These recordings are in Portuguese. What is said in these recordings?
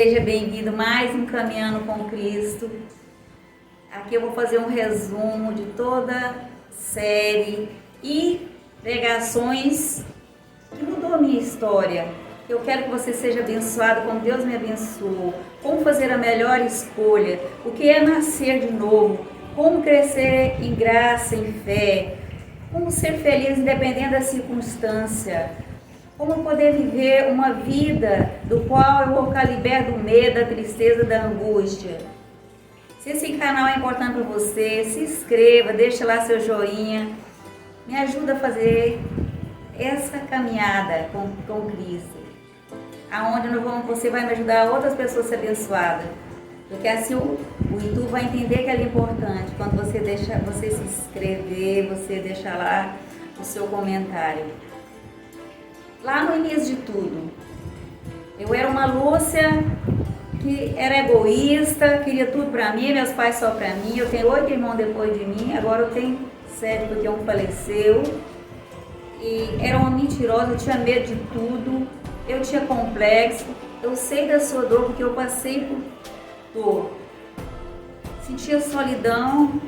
Seja bem-vindo mais um Caminhando com Cristo. Aqui eu vou fazer um resumo de toda a série e pregações que mudou a minha história. Eu quero que você seja abençoado como Deus me abençoou. Como fazer a melhor escolha, o que é nascer de novo, como crescer em graça, em fé, como ser feliz independente da circunstância. Como poder viver uma vida do qual eu vou ficar liberto do medo, da tristeza, da angústia. Se esse canal é importante para você, se inscreva, deixa lá seu joinha. Me ajuda a fazer essa caminhada com Cristo. Aonde você vai me ajudar outras pessoas a ser abençoadas. Porque assim o YouTube vai entender que é importante. Quando você se inscrever, você deixar lá o seu comentário. Lá no início de tudo, eu era uma Lúcia que era egoísta, queria tudo pra mim, meus pais só pra mim. Eu tenho 8 irmãos depois de mim, agora eu tenho 7 porque um faleceu. E era uma mentirosa, eu tinha medo de tudo, eu tinha complexo. Eu sei da sua dor porque eu passei por dor. Sentia solidão,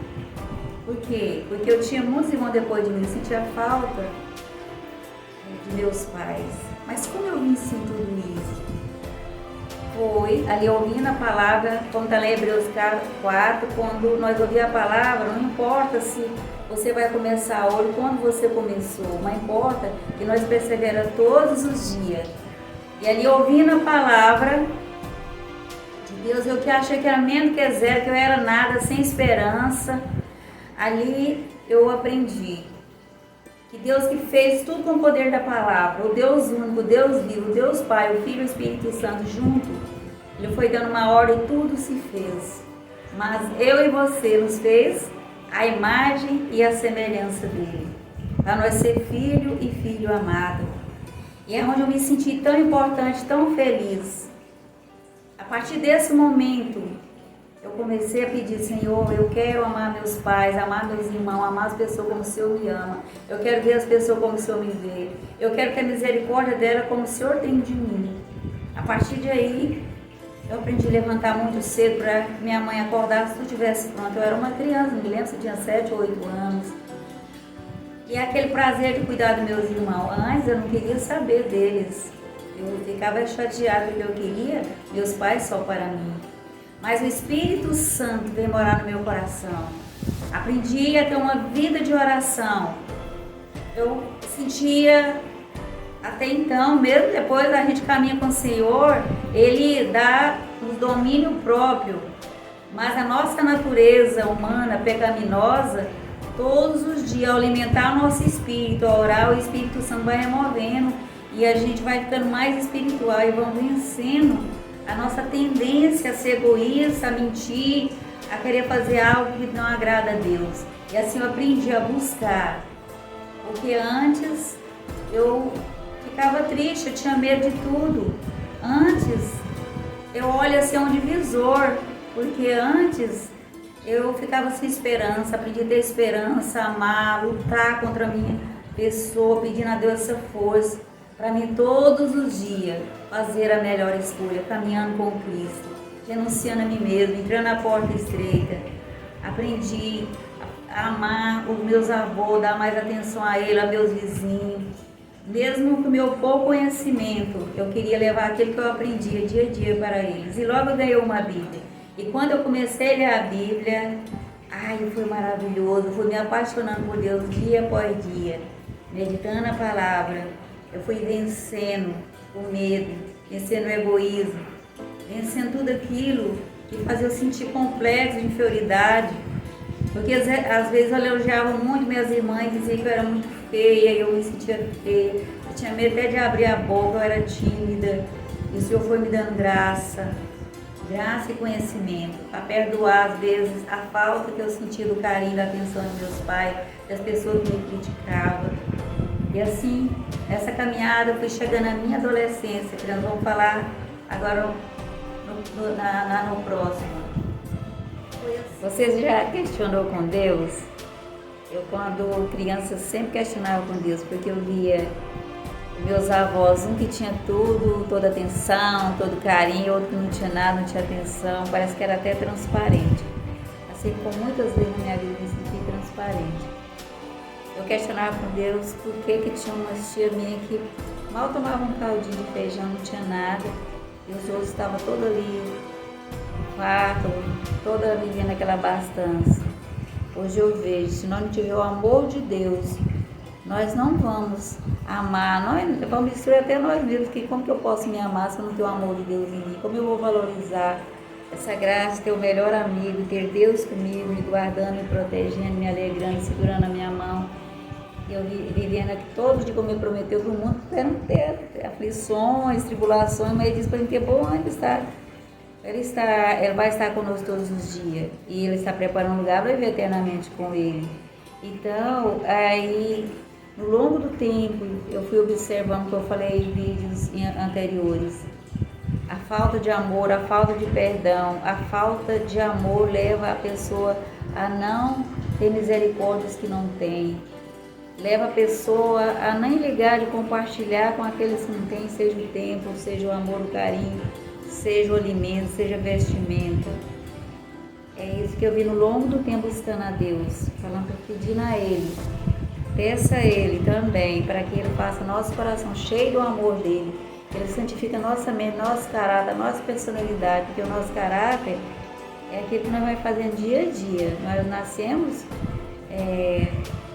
por quê? Porque eu tinha muitos irmãos depois de mim, eu sentia falta de meus pais. Mas como eu venci tudo isso? Foi ali ouvindo a palavra, como está lá em Hebreus 4, quando nós ouvimos a palavra, não importa se você vai começar hoje, quando você começou, mas importa que nós perseveramos todos os dias. E ali ouvindo a palavra de Deus, eu que achei que era menos que zero, que eu era nada, sem esperança, ali eu aprendi que Deus que fez tudo com o poder da palavra, o Deus único, o Deus vivo, o Deus Pai, o Filho e o Espírito Santo junto, Ele foi dando uma ordem e tudo se fez. Mas eu e você nos fez a imagem e a semelhança dEle, para nós ser filho e filho amado. E é onde eu me senti tão importante, tão feliz. A partir desse momento, eu comecei a pedir, Senhor, eu quero amar meus pais, amar meus irmãos, amar as pessoas como o Senhor me ama. Eu quero ver as pessoas como o Senhor me vê. Eu quero ter a misericórdia dela como o Senhor tem de mim. A partir de aí, eu aprendi a levantar muito cedo para minha mãe acordar se tudo estivesse pronto. Eu era uma criança, me lembro se tinha 7 ou 8 anos. E aquele prazer de cuidar dos meus irmãos. Antes eu não queria saber deles. Eu ficava chateada porque eu queria meus pais só para mim. Mas o Espírito Santo veio morar no meu coração. Aprendi a ter uma vida de oração. Eu sentia, até então, mesmo depois a gente caminha com o Senhor, Ele dá o domínio próprio. Mas a nossa natureza humana, pecaminosa, todos os dias, ao alimentar o nosso espírito, ao orar, o Espírito Santo vai removendo e a gente vai ficando mais espiritual e vamos vencendo a nossa tendência a ser egoísta, a mentir, a querer fazer algo que não agrada a Deus. E assim eu aprendi a buscar, porque antes eu ficava triste, eu tinha medo de tudo. Antes eu olho assim um divisor, porque antes eu ficava sem esperança, aprendi a ter esperança, amar, lutar contra a minha pessoa, pedindo a Deus essa força. Para mim, todos os dias, fazer a melhor escolha, caminhando com Cristo, renunciando a mim mesmo, entrando na porta estreita. Aprendi a amar os meus avós, dar mais atenção a eles, a meus vizinhos. Mesmo com o meu pouco conhecimento, eu queria levar aquilo que eu aprendia dia a dia para eles. E logo eu ganhei uma Bíblia. E quando eu comecei a ler a Bíblia, foi maravilhoso, fui me apaixonando por Deus dia após dia, meditando a palavra. Eu fui vencendo o medo, vencendo o egoísmo, vencendo tudo aquilo que fazia eu sentir complexo de inferioridade. Porque às vezes eu elogiava muito minhas irmãs, dizia que eu era muito feia, e eu me sentia feia. Eu tinha medo até de abrir a boca, eu era tímida. E o Senhor foi me dando graça e conhecimento, a perdoar às vezes a falta que eu sentia do carinho, da atenção dos meus pais, das pessoas que me criticavam. E assim, essa caminhada, eu fui chegando à minha adolescência, que nós vamos falar agora no próximo. Você já questionou com Deus? Eu, quando criança, sempre questionava com Deus, porque eu via Meus avós, um que tinha tudo, toda atenção, todo carinho, outro que não tinha nada, não tinha atenção, parece que era até transparente. Assim como muitas vezes na minha vida eu me senti transparente. Eu questionava com Deus por que tinha umas tia minha que mal tomavam um caldinho de feijão, não tinha nada, e os outros estavam todos ali no quarto, toda vivendo aquela abastança. Hoje eu vejo, se nós não tiver o amor de Deus, nós não vamos amar, nós vamos destruir até nós mesmos, que como que eu posso me amar se eu não tenho o amor de Deus em mim? Como eu vou valorizar essa graça, ter o melhor amigo, ter Deus comigo, me guardando, me protegendo, me alegrando, segurando a minha mão. E eu vivendo aqui todo dia como ele prometeu para o mundo, esperando ter aflições, tribulações, mas ele disse para mim que é bom antes, tá? Ele vai estar conosco todos os dias e ele está preparando um lugar para viver eternamente com ele. Então, aí, no longo do tempo, eu fui observando, que eu falei em vídeos anteriores, a falta de amor, a falta de perdão, a falta de amor leva a pessoa a não ter misericórdia dos que não tem. Leva a pessoa a nem ligar de compartilhar com aqueles que não têm, seja o tempo, seja o amor, o carinho, seja o alimento, seja vestimento. É isso que eu vi no longo do tempo buscando a Deus, falando, pedindo a Ele. Peça a Ele também, para que Ele faça nosso coração cheio do amor dEle. Ele santifica nossa mente, nosso caráter, nossa personalidade, porque o nosso caráter é aquilo que nós vamos fazendo dia a dia. Nós nascemos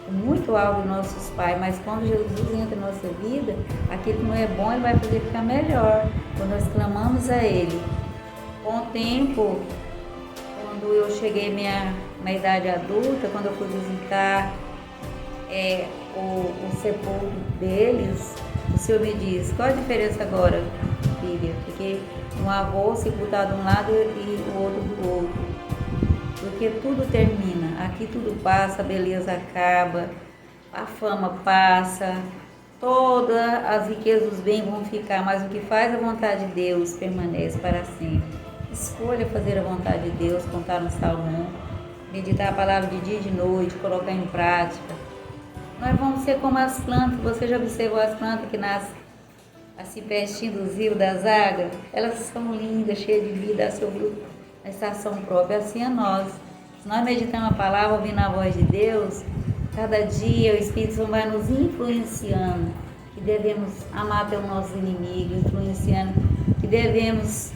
muito alto dos nossos pais, mas quando Jesus entra em nossa vida, aquilo que não é bom, Ele vai fazer ficar melhor. Quando nós clamamos a Ele. Com o tempo, quando eu cheguei na idade adulta, quando eu fui visitar o sepulcro deles, o Senhor me diz, qual a diferença agora, filha? Porque um avô sepultado de um lado e o outro do outro. Porque tudo termina, aqui tudo passa, a beleza acaba, a fama passa, todas as riquezas dos bens vão ficar, mas o que faz a vontade de Deus permanece para sempre. Escolha fazer a vontade de Deus, contar no Salmo 1, meditar a palavra de dia e de noite, colocar em prática. Nós vamos ser como as plantas. Você já observou as plantas que nascem assim pertinho dos rios, das águas? Elas são lindas, cheias de vida, a seu fruto na estação própria. Assim é nós. Se nós meditamos a palavra, ouvindo a voz de Deus, cada dia o Espírito Santo vai nos influenciando, que devemos amar até os nossos inimigos, influenciando, que devemos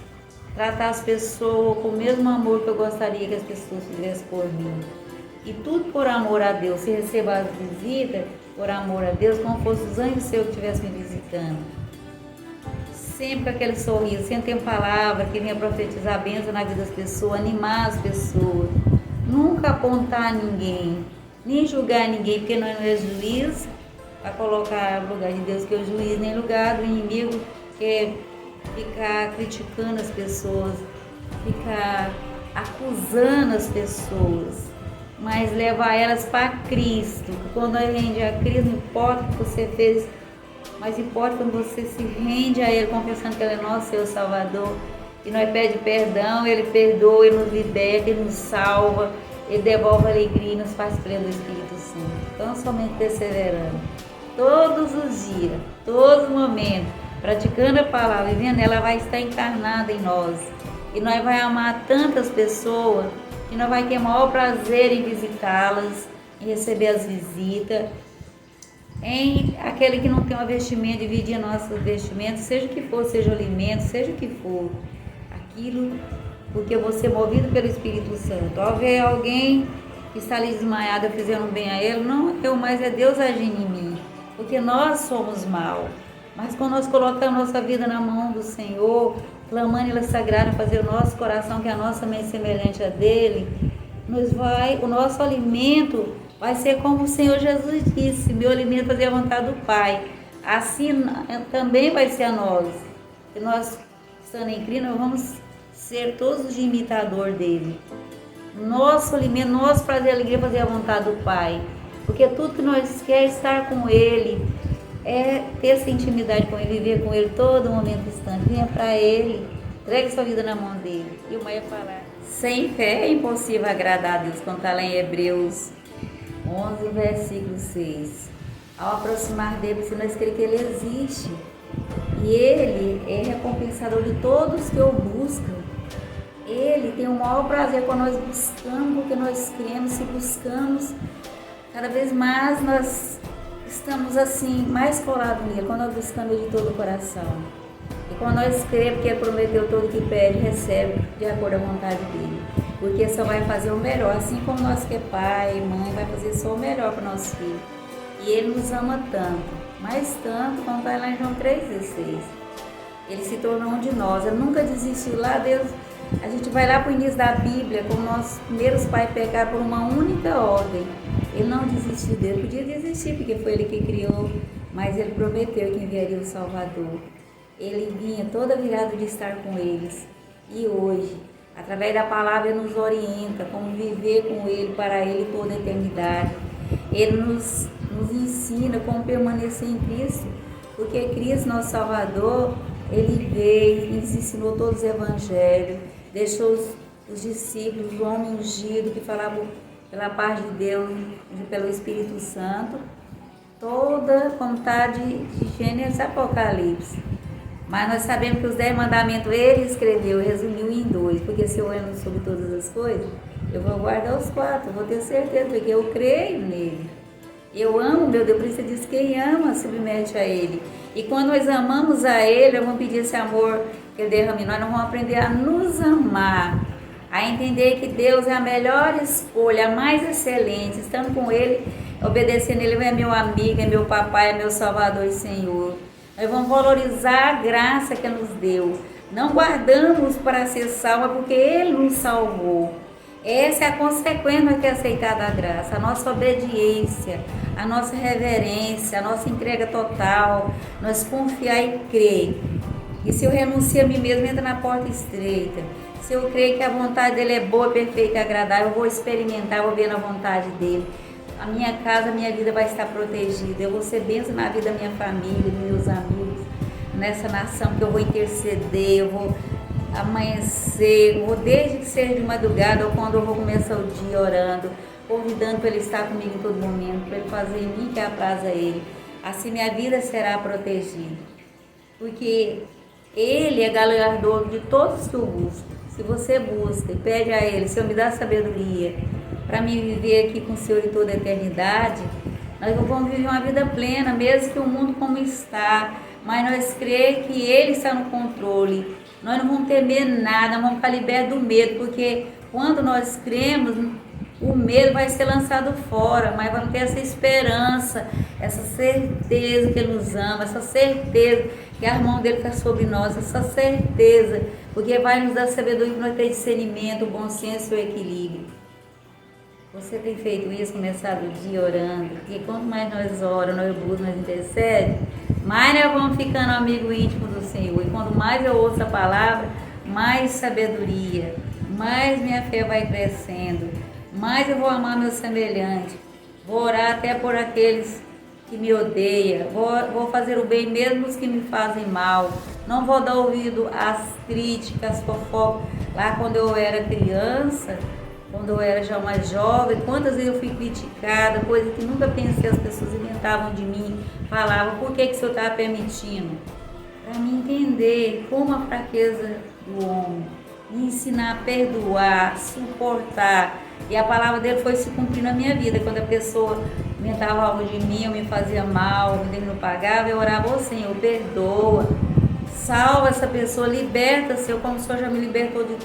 tratar as pessoas com o mesmo amor que eu gostaria que as pessoas fizessem por mim. E tudo por amor a Deus. Se receba as visitas por amor a Deus, como fosse os anjos seus que estivessem me visitando. Sempre com aquele sorriso, sempre tem palavra que venha profetizar a bênção na vida das pessoas, animar as pessoas. Nunca apontar ninguém, nem julgar ninguém, porque nós não é juiz para colocar no lugar de Deus, que é o juiz, nem lugar do inimigo, que é ficar criticando as pessoas, ficar acusando as pessoas, mas levar elas para Cristo. Quando nós rende a Cristo, não importa o que você fez, mas importa quando você se rende a Ele, confessando que Ele é nosso Senhor Salvador, e nós pede perdão, Ele perdoa, Ele nos liberta, Ele nos salva, Ele devolve a alegria e nos faz pleno do Espírito Santo. Então, somente perseverando, todos os dias, todos os momentos, praticando a palavra, vivendo, ela vai estar encarnada em nós. E nós vamos amar tantas pessoas, que nós vamos ter o maior prazer em visitá-las, em receber as visitas, em aquele que não tem uma vestimenta, dividir nossos vestimentos, seja o que for, seja o alimento, seja o que for, aquilo, porque você é movido pelo Espírito Santo. Ao ver alguém que está ali desmaiado, fazendo bem a ele, não eu, mas é Deus agindo em mim, porque nós somos mal. Mas quando nós colocamos nossa vida na mão do Senhor, clamando Ele sagrado, fazer o nosso coração, que é a nossa mente semelhante a dele, o nosso alimento vai ser como o Senhor Jesus disse, meu alimento é fazer a vontade do Pai. Assim também vai ser a nós. E nós, estando em Cristo, nós vamos ser todos de imitador dele. Nosso alimento, nosso prazer e alegria é fazer a vontade do Pai. Porque tudo que nós queremos estar com Ele, é ter essa intimidade com Ele, viver com Ele todo momento distante. Venha para Ele, entregue sua vida na mão dEle. E o Maia falar, sem fé é impossível agradar a Deus, como está lá em Hebreus 11, versículo 6. ao aproximar dele, se nós cremos que ele existe. E ele é recompensador de todos que o buscam. Ele tem o maior prazer quando nós buscamos, porque nós cremos, se buscamos, cada vez mais nós estamos assim, mais colados nele, quando nós buscamos ele de todo o coração. E quando nós cremos, porque ele prometeu todo que pede, recebe de acordo com a vontade dele. Porque só vai fazer o melhor, assim como nós que é pai e mãe, vai fazer só o melhor para o nosso filho. E ele nos ama tanto, mais tanto, como vai lá em João 3,16. Ele se tornou um de nós, ele nunca desistiu lá, Deus. A gente vai lá para o início da Bíblia, como nossos primeiros pais pecaram por uma única ordem. Ele não desistiu dele, podia desistir, porque foi ele que criou, mas ele prometeu que enviaria o Salvador. Ele vinha toda virada de estar com eles. E hoje, através da palavra, ele nos orienta como viver com ele, para ele toda a eternidade. Ele nos ensina como permanecer em Cristo, porque Cristo, nosso Salvador, ele veio e nos ensinou todos os evangelhos, deixou os discípulos, o homem ungido que falava pela parte de Deus, pelo Espírito Santo, toda a vontade de Gênesis e Apocalipse. Mas nós sabemos que os 10 mandamentos ele escreveu, resumiu em 2, porque se eu amo sobre todas as coisas, eu vou guardar os 4, eu vou ter certeza, porque eu creio nele. Eu amo, meu Deus, por isso diz que quem ama submete a ele. E quando nós amamos a ele, nós vamos pedir esse amor que ele derrama em nós, nós vamos aprender a nos amar, a entender que Deus é a melhor escolha, a mais excelente. Estando com ele, obedecendo ele, é meu amigo, é meu papai, é meu salvador e Senhor. Nós vamos valorizar a graça que ele nos deu. Não guardamos para ser salvo, porque ele nos salvou. Essa é a consequência de ter aceitado a graça, a nossa obediência, a nossa reverência, a nossa entrega total, nós confiar e crer. E se eu renuncio a mim mesmo, entra na porta estreita. Se eu creio que a vontade dele é boa, perfeita e agradável, eu vou experimentar, eu vou ver na vontade dele. A minha casa, a minha vida vai estar protegida. Eu vou ser bênção na vida da minha família, dos meus amigos, nessa nação que eu vou interceder, eu vou amanhecer, ou desde que seja de madrugada ou quando eu vou começar o dia orando, convidando para ele estar comigo em todo momento, para ele fazer em mim que apraza a ele. Assim minha vida será protegida, porque ele é galardador de todos que o buscam. Se você busca e pede a ele, Senhor, me dá sabedoria para me viver aqui com o Senhor em toda a eternidade, nós vamos viver uma vida plena, mesmo que o mundo como está, mas nós cremos que ele está no controle. Nós não vamos temer nada, vamos ficar libertos do medo, porque quando nós cremos, o medo vai ser lançado fora, mas vamos ter essa esperança, essa certeza que ele nos ama, essa certeza que a mão dele está sobre nós, essa certeza, porque vai nos dar sabedoria para nós ter discernimento, o bom senso e o equilíbrio. Você tem feito isso, começado o dia orando, porque quanto mais nós oramos, nós buscamos, nós intercedemos, mais nós vamos ficando amigo íntimo do Senhor. E quanto mais eu ouço a palavra, mais sabedoria, mais minha fé vai crescendo, mais eu vou amar meu semelhante, vou orar até por aqueles que me odeiam, vou fazer o bem mesmo os que me fazem mal, não vou dar ouvido às críticas, às fofocas. Lá quando eu era criança, quando eu era já mais jovem, quantas vezes eu fui criticada, coisa que nunca pensei, as pessoas inventavam de mim, falavam, por que o senhor estava permitindo? Para me entender como a fraqueza do homem, me ensinar a perdoar, suportar. E a palavra dele foi se cumprir na minha vida. Quando a pessoa inventava algo de mim, eu me fazia mal, ele não pagava, eu orava, ô Senhor, perdoa, salva essa pessoa, liberta, Senhor, como o Senhor já me libertou de...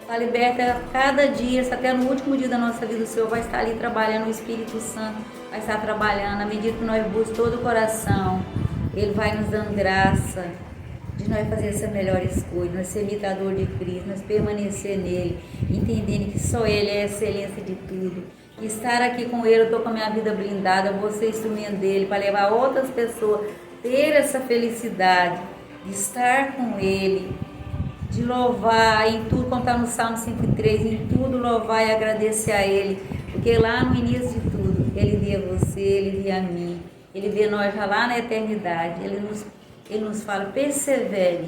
Está liberta cada dia, até no último dia da nossa vida, o Senhor vai estar ali trabalhando, o Espírito Santo vai estar trabalhando, à medida que nós buscamos todo o coração, Ele vai nos dando graça de nós fazer essa melhor escolha, nós ser imitador de Cristo, nós permanecer nele, entendendo que só Ele é a excelência de tudo. E estar aqui com Ele, eu estou com a minha vida blindada, eu vou ser instrumento dele para levar outras pessoas, ter essa felicidade de estar com Ele, de louvar em tudo, como está no Salmo 103, em tudo louvar e agradecer a Ele, porque lá no início de tudo, Ele via você, Ele via a mim, Ele vê nós já lá na eternidade, Ele nos fala, persevere,